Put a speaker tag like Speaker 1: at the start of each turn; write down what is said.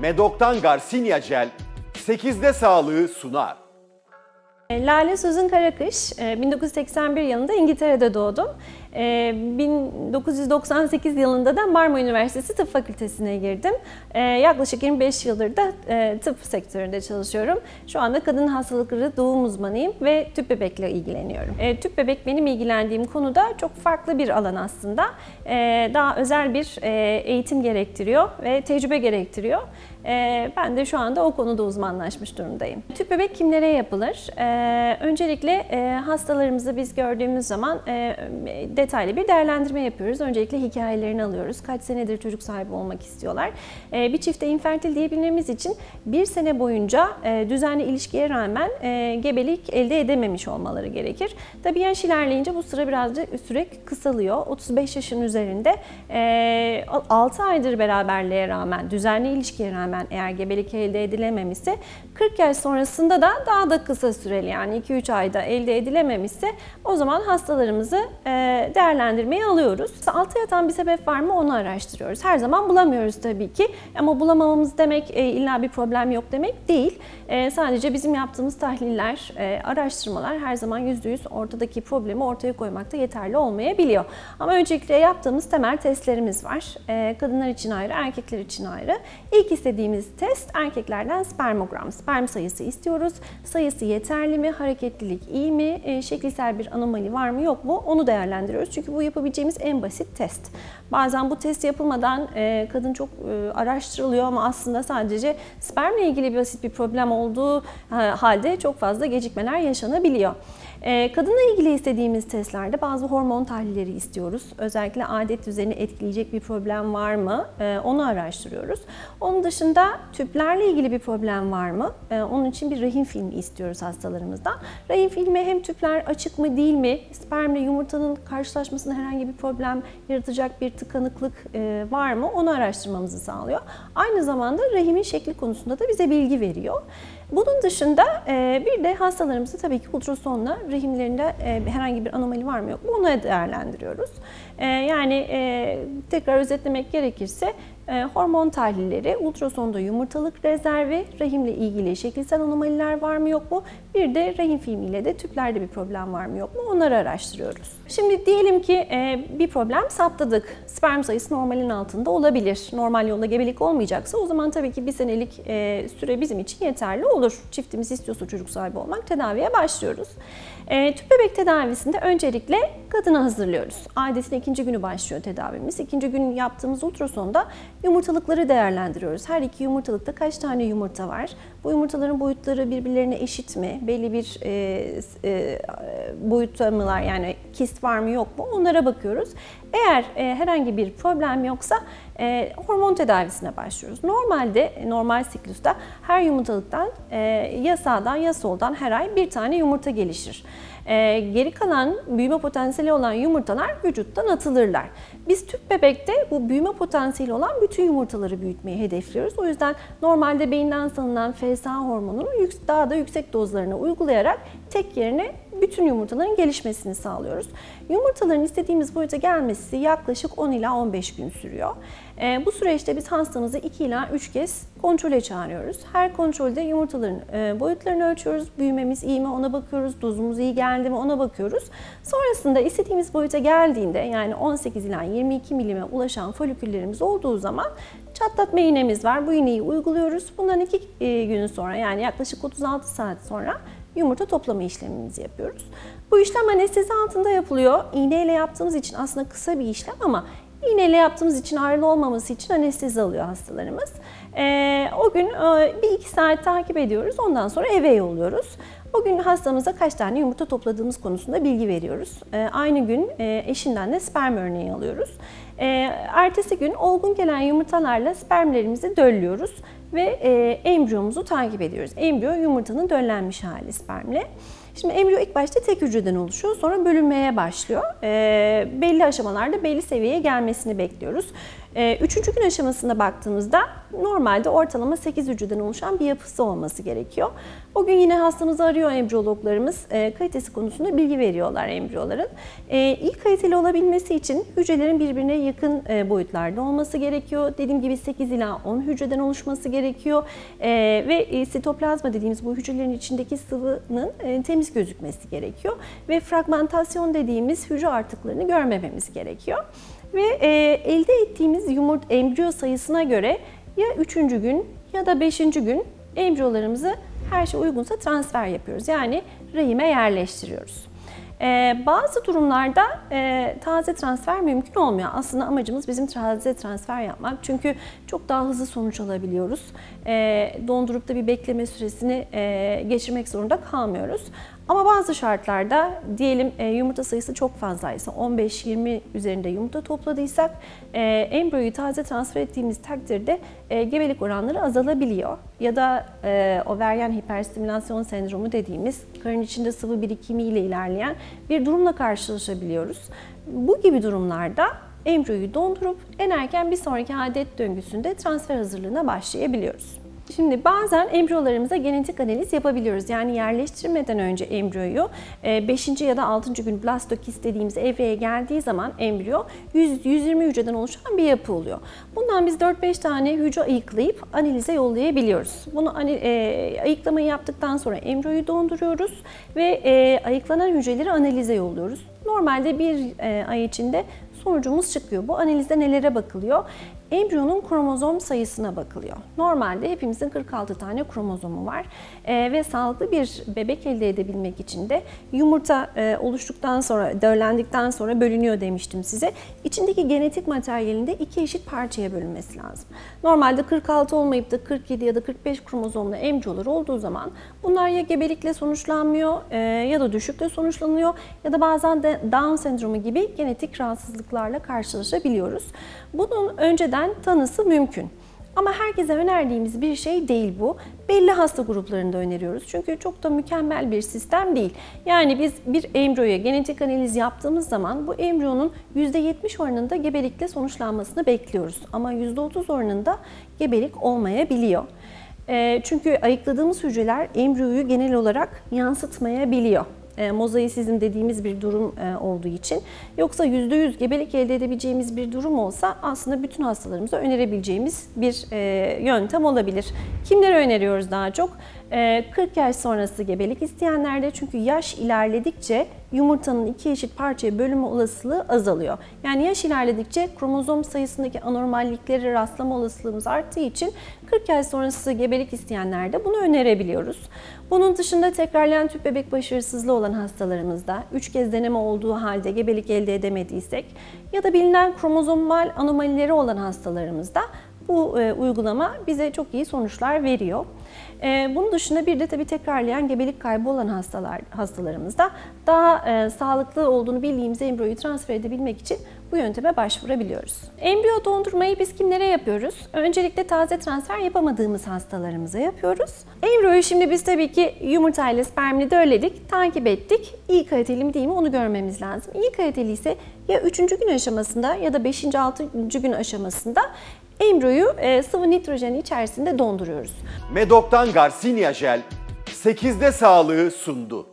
Speaker 1: Medok'tan Garcinia Gel 8'de sağlığı sunar.
Speaker 2: Lale Suzan Karakış, 1981 yılında İngiltere'de doğdum. 1998 yılında da Marmara Üniversitesi Tıp Fakültesine girdim. Yaklaşık 25 yıldır da tıp sektöründe çalışıyorum. Şu anda kadın hastalıkları doğum uzmanıyım ve tüp bebekle ilgileniyorum. Tüp bebek benim ilgilendiğim konuda çok farklı bir alan aslında. Daha özel bir eğitim gerektiriyor ve tecrübe gerektiriyor. Ben de şu anda o konuda uzmanlaşmış durumdayım. Tüp bebek kimlere yapılır? Öncelikle hastalarımızı biz gördüğümüz zaman detaylı bir değerlendirme yapıyoruz. Öncelikle hikayelerini alıyoruz. Kaç senedir çocuk sahibi olmak istiyorlar. Bir çifte infertil diyebilmemiz için bir sene boyunca düzenli ilişkiye rağmen gebelik elde edememiş olmaları gerekir. Tabii yaş ilerleyince bu süre kısalıyor. 35 yaşın üzerinde 6 aydır beraberliğe rağmen, düzenli ilişkiye rağmen eğer gebelik elde edilememişse 40 yaş sonrasında da daha da kısa süreli yani 2-3 ayda elde edilememişse o zaman hastalarımızı değerlendirmeye alıyoruz. Altta yatan bir sebep var mı onu araştırıyoruz. Her zaman bulamıyoruz tabii ki ama bulamamamız demek illa bir problem yok demek değil. Sadece bizim yaptığımız tahliller, araştırmalar her zaman %100 ortadaki problemi ortaya koymakta yeterli olmayabiliyor. Ama öncelikle yaptığımız temel testlerimiz var. Kadınlar için ayrı, erkekler için ayrı. İlk istediğimiz test erkeklerden spermogram. Sperm sayısı istiyoruz. Sayısı yeterli mi? Hareketlilik iyi mi? Şekilsel bir anomali var mı yok mu? Onu değerlendiriyoruz. Çünkü bu yapabileceğimiz en basit test. Bazen bu test yapılmadan kadın çok araştırılıyor ama aslında sadece spermle ilgili basit bir problem olduğu halde çok fazla gecikmeler yaşanabiliyor. Kadınla ilgili istediğimiz testlerde bazı hormon tahlilleri istiyoruz. Özellikle adet düzenini etkileyecek bir problem var mı? Onu araştırıyoruz. Onun dışında tüplerle ilgili bir problem var mı? Onun için bir rahim filmi istiyoruz hastalarımızdan. Rahim filmi hem tüpler açık mı değil mi? Spermle yumurtanın karşılaşmasında herhangi bir problem yaratacak bir tıkanıklık var mı? Onu araştırmamızı sağlıyor. Aynı zamanda rahimin şekli konusunda da bize bilgi veriyor. Bunun dışında bir de hastalarımızı tabii ki ultrasonla rahimlerinde herhangi bir anomali var mı yok mu onu değerlendiriyoruz. Yani tekrar özetlemek gerekirse hormon tahlilleri, ultrasonda yumurtalık rezervi, rahimle ilgili şekilsel anomaliler var mı yok mu? Bir de rahim filmiyle de tüplerde bir problem var mı yok mu? Onları araştırıyoruz. Şimdi diyelim ki bir problem saptadık. Sperm sayısı normalin altında olabilir. Normal yolla gebelik olmayacaksa o zaman tabii ki bir senelik süre bizim için yeterli olur. Çiftimiz istiyorsa çocuk sahibi olmak, tedaviye başlıyoruz. Tüp bebek tedavisinde öncelikle kadını hazırlıyoruz. Adetin ikinci günü başlıyor tedavimiz. İkinci gün yaptığımız ultrasonda yumurtalıkları değerlendiriyoruz. Her iki yumurtalıkta kaç tane yumurta var? Bu yumurtaların boyutları birbirlerine eşit mi? Belli bir boyutta mılar yani kist var mı yok mu? Onlara bakıyoruz. Eğer herhangi bir problem yoksa hormon tedavisine başlıyoruz. Normalde normal siklusta her yumurtalıktan ya sağdan ya soldan her ay bir tane yumurta gelişir. Geri kalan büyüme potansiyeli olan yumurtalar vücuttan atılırlar. Biz tüp bebekte bu büyüme potansiyeli olan bütün yumurtaları büyütmeyi hedefliyoruz. O yüzden normalde beyinden salınan FSH hormonunun daha da yüksek dozlarını uygulayarak tek yerine bütün yumurtaların gelişmesini sağlıyoruz. Yumurtaların istediğimiz boyuta gelmesi yaklaşık 10 ila 15 gün sürüyor. Bu süreçte biz hastamızı 2 ila 3 kez kontrole çağırıyoruz. Her kontrolde yumurtaların boyutlarını ölçüyoruz. Büyümemiz iyi mi ona bakıyoruz. Dozumuz iyi geldi mi ona bakıyoruz. Sonrasında istediğimiz boyuta geldiğinde yani 18 ila 22 milime ulaşan foliküllerimiz olduğu zaman çatlatma iğnemiz var. Bu iğneyi uyguluyoruz. Bundan 2 gün sonra yani yaklaşık 36 saat sonra yumurta toplama işlemimizi yapıyoruz. Bu işlem anestezi altında yapılıyor. İğneyle yaptığımız için aslında kısa bir işlem ama iğneyle yaptığımız için ağrılı olmaması için anestezi alıyor hastalarımız. O gün bir 2 saat takip ediyoruz. Ondan sonra eve yolluyoruz. O gün hastamıza kaç tane yumurta topladığımız konusunda bilgi veriyoruz. Aynı gün eşinden de sperm örneği alıyoruz. Ertesi gün olgun gelen yumurtalarla spermlerimizi döllüyoruz ve embriyomuzu takip ediyoruz. Embriyo yumurtanın döllenmiş hali spermle. Şimdi embriyo ilk başta tek hücreden oluşuyor, sonra bölünmeye başlıyor. Belli aşamalarda belli seviyeye gelmesini bekliyoruz. Üçüncü gün aşamasında baktığımızda normalde ortalama 8 hücreden oluşan bir yapısı olması gerekiyor. O gün yine hastamızı arıyor embriyologlarımız. Kalitesi konusunda bilgi veriyorlar embriyoların. İyi kaliteli olabilmesi için hücrelerin birbirine yakın boyutlarda olması gerekiyor. Dediğim gibi 8 ila 10 hücreden oluşması gerekiyor. Ve sitoplazma dediğimiz bu hücrelerin içindeki sıvının temiz gözükmesi gerekiyor. Ve fragmentasyon dediğimiz hücre artıklarını görmememiz gerekiyor. Ve elde ettiğimiz embriyo sayısına göre ya 3. gün ya da 5. gün embriyolarımızı her şey uygunsa transfer yapıyoruz. Yani rahime yerleştiriyoruz. Bazı durumlarda taze transfer mümkün olmuyor. Aslında amacımız bizim taze transfer yapmak. Çünkü çok daha hızlı sonuç alabiliyoruz. Dondurup da bir bekleme süresini geçirmek zorunda kalmıyoruz. Ama bazı şartlarda diyelim yumurta sayısı çok fazlaysa, 15-20 üzerinde yumurta topladıysak embriyoyu taze transfer ettiğimiz takdirde gebelik oranları azalabiliyor. Ya da overyen hiperstimülasyon sendromu dediğimiz karın içinde sıvı birikimi ile ilerleyen bir durumla karşılaşabiliyoruz. Bu gibi durumlarda embriyoyu dondurup en erken bir sonraki adet döngüsünde transfer hazırlığına başlayabiliyoruz. Şimdi bazen embriyolarımıza genetik analiz yapabiliyoruz. Yani yerleştirmeden önce embriyoyu 5. ya da 6. gün blastokist dediğimiz evreye geldiği zaman embriyo 100-120 hücreden oluşan bir yapı oluyor. Bundan biz 4-5 tane hücre ayıklayıp analize yollayabiliyoruz. Bunu ayıklamayı yaptıktan sonra embriyoyu donduruyoruz ve ayıklanan hücreleri analize yolluyoruz. Normalde bir ay içinde sonucumuz çıkıyor. Bu analizde nelere bakılıyor? Embriyonun kromozom sayısına bakılıyor. Normalde hepimizin 46 tane kromozomu var ve sağlıklı bir bebek elde edebilmek için de yumurta oluştuktan sonra, döllendikten sonra bölünüyor demiştim size. İçindeki genetik materyalinde 2 eşit parçaya bölünmesi lazım. Normalde 46 olmayıp da 47 ya da 45 kromozomlu embriyolar olduğu zaman bunlar ya gebelikle sonuçlanmıyor ya da düşükle sonuçlanıyor ya da bazen de Down sendromu gibi genetik rahatsızlıklarla karşılaşabiliyoruz. Bunun önceden tanısı mümkün. Ama herkese önerdiğimiz bir şey değil bu. Belli hasta gruplarında öneriyoruz. Çünkü çok da mükemmel bir sistem değil. Yani biz bir embriyoya genetik analiz yaptığımız zaman bu embriyonun %70 oranında gebelikle sonuçlanmasını bekliyoruz. Ama %30 oranında gebelik olmayabiliyor. Çünkü ayıkladığımız hücreler embriyoyu genel olarak yansıtmayabiliyor. Mozaisizm dediğimiz bir durum olduğu için. Yoksa %100 gebelik elde edebileceğimiz bir durum olsa aslında bütün hastalarımıza önerebileceğimiz bir yöntem olabilir. Kimlere öneriyoruz daha çok? 40 yaş sonrası gebelik isteyenlerde, çünkü yaş ilerledikçe yumurtanın 2 eşit parçaya bölünme olasılığı azalıyor. Yani yaş ilerledikçe kromozom sayısındaki anormalliklere rastlama olasılığımız arttığı için 40 yaş sonrası gebelik isteyenlerde bunu önerebiliyoruz. Bunun dışında tekrarlayan tüp bebek başarısızlığı olan hastalarımızda 3 kez deneme olduğu halde gebelik elde edemediysek ya da bilinen kromozomal anomalileri olan hastalarımızda bu uygulama bize çok iyi sonuçlar veriyor. Bunun dışında bir de tabii tekrarlayan gebelik kaybı olan hastalarımızda daha sağlıklı olduğunu bildiğimiz embriyoyu transfer edebilmek için bu yönteme başvurabiliyoruz. Embriyo dondurmayı biz kimlere yapıyoruz? Öncelikle taze transfer yapamadığımız hastalarımıza yapıyoruz. Embriyoyu şimdi biz tabii ki yumurtayla spermini dölledik, takip ettik. İyi kaliteli mi değil mi onu görmemiz lazım. İyi kaliteli ise ya 3. gün aşamasında ya da 5. 6. gün aşamasında embriyoyu sıvı nitrojen içerisinde donduruyoruz.
Speaker 1: Medok'tan Garcinia Jel 8'de sağlığı sundu.